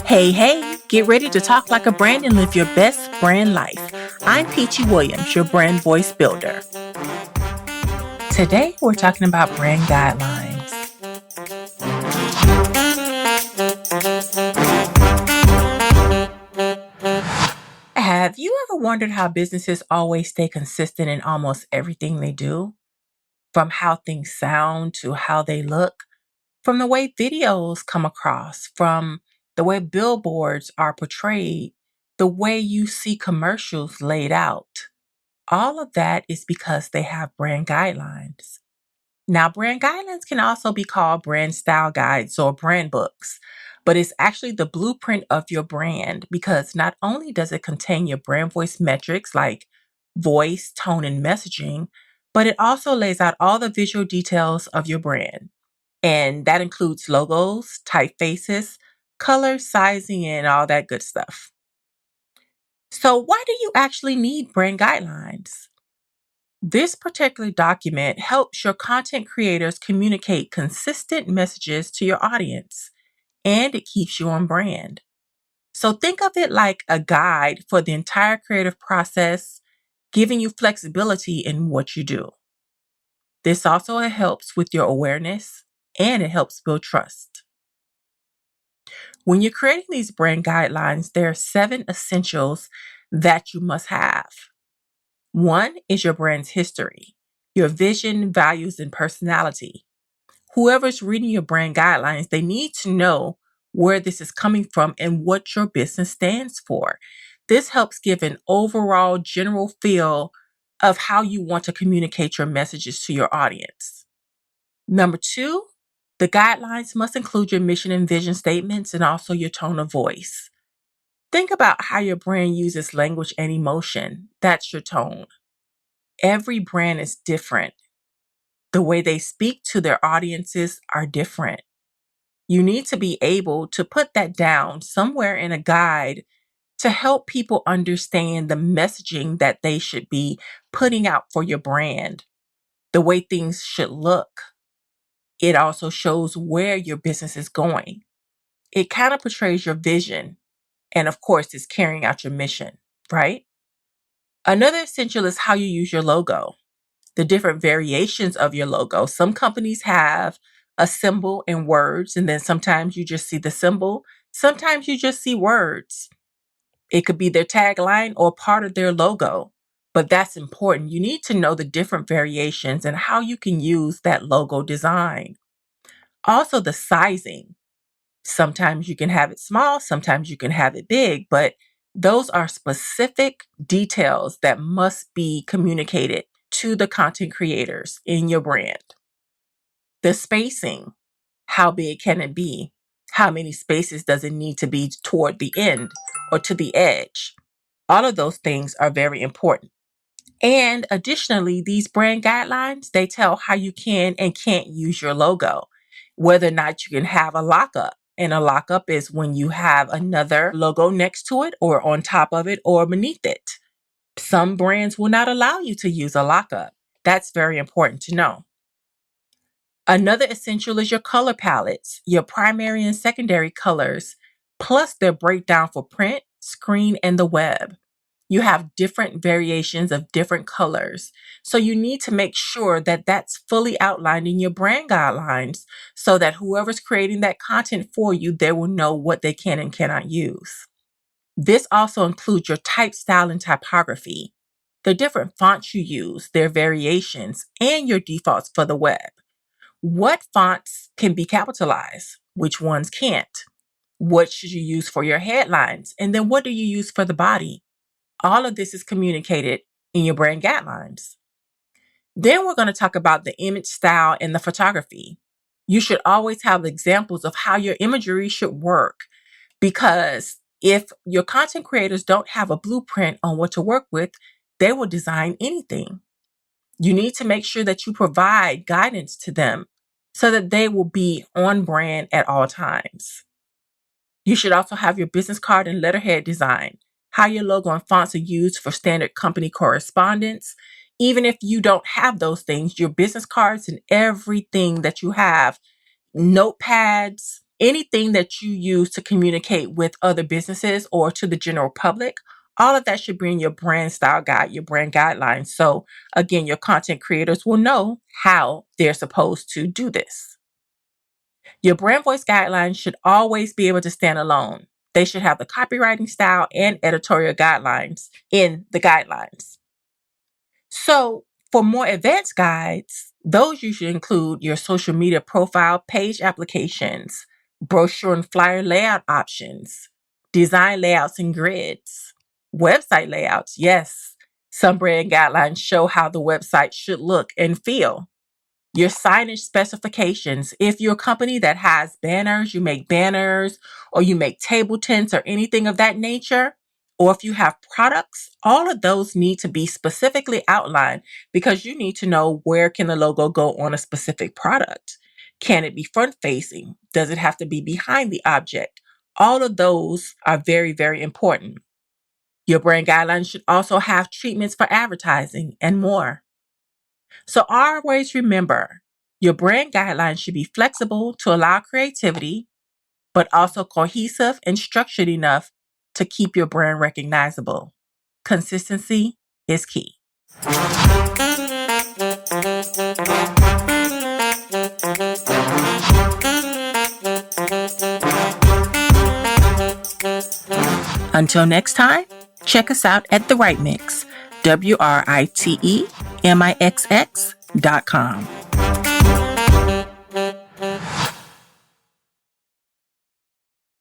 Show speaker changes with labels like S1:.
S1: Hey, hey, get ready to talk like a brand and live your best brand life. I'm Peachy Williams, your brand voice builder. Today, we're talking about brand guidelines. Have you ever wondered how businesses always stay consistent in almost everything they do? From how things sound to how they look, from the way videos come across, from the way billboards are portrayed, the way you see commercials laid out. All of that is because they have brand guidelines. Now, brand guidelines can also be called brand style guides or brand books, but it's actually the blueprint of your brand because not only does it contain your brand voice metrics like voice, tone, and messaging, but it also lays out all the visual details of your brand. And that includes logos, typefaces, color, sizing, and all that good stuff. So, why do you actually need brand guidelines? This particular document helps your content creators communicate consistent messages to your audience, and it keeps you on brand. So think of it like a guide for the entire creative process, giving you flexibility in what you do. This also helps with your awareness and it helps build trust. When you're creating these brand guidelines, there are 7 essentials that you must have. One is your brand's history, your vision, values, and personality. Whoever's reading your brand guidelines, they need to know where this is coming from and what your business stands for. This helps give an overall general feel of how you want to communicate your messages to your audience. Number two, the guidelines must include your mission and vision statements and also your tone of voice. Think about how your brand uses language and emotion. That's your tone. Every brand is different. The way they speak to their audiences are different. You need to be able to put that down somewhere in a guide to help people understand the messaging that they should be putting out for your brand, the way things should look. It also shows where your business is going. It kind of portrays your vision and, of course, is carrying out your mission, right? Another essential is how you use your logo, the different variations of your logo. Some companies have a symbol and words, and then sometimes you just see the symbol. Sometimes you just see words. It could be their tagline or part of their logo, but that's important. You need to know the different variations and how you can use that logo design. Also, the sizing. Sometimes you can have it small, sometimes you can have it big, but those are specific details that must be communicated to the content creators in your brand. The spacing, how big can it be? How many spaces does it need to be toward the end or to the edge? All of those things are very important. And additionally, these brand guidelines, they tell how you can and can't use your logo, whether or not you can have a lockup. And a lockup is when you have another logo next to it or on top of it or beneath it. Some brands will not allow you to use a lockup. That's very important to know. Another essential is your color palettes, your primary and secondary colors, plus their breakdown for print, screen, and the web. You have different variations of different colors. So you need to make sure that that's fully outlined in your brand guidelines so that whoever's creating that content for you, they will know what they can and cannot use. This also includes your type, style, and typography, the different fonts you use, their variations, and your defaults for the web. What fonts can be capitalized? Which ones can't? What should you use for your headlines? And then what do you use for the body? All of this is communicated in your brand guidelines. Then we're going to talk about the image style and the photography. You should always have examples of how your imagery should work because if your content creators don't have a blueprint on what to work with, they will design anything. You need to make sure that you provide guidance to them so that they will be on brand at all times. You should also have your business card and letterhead design, how your logo and fonts are used for standard company correspondence. Even if you don't have those things, your business cards and everything that you have, notepads, anything that you use to communicate with other businesses or to the general public, all of that should be in your brand style guide, your brand guidelines. So again, your content creators will know how they're supposed to do this. Your brand voice guidelines should always be able to stand alone. They should have the copywriting style and editorial guidelines in the guidelines. So for more advanced guides, those usually include your social media profile page applications, brochure and flyer layout options, design layouts and grids, website layouts. Yes, some brand guidelines show how the website should look and feel. Your signage specifications. If you're a company that has banners, you make banners, or you make table tents or anything of that nature, or if you have products, all of those need to be specifically outlined because you need to know where can the logo go on a specific product. Can it be front facing? Does it have to be behind the object? All of those are very, very important. Your brand guidelines should also have treatments for advertising and more. So always remember, your brand guidelines should be flexible to allow creativity, but also cohesive and structured enough to keep your brand recognizable. Consistency is key. Until next time, check us out at The Right Mix, WRITEMIXX.com.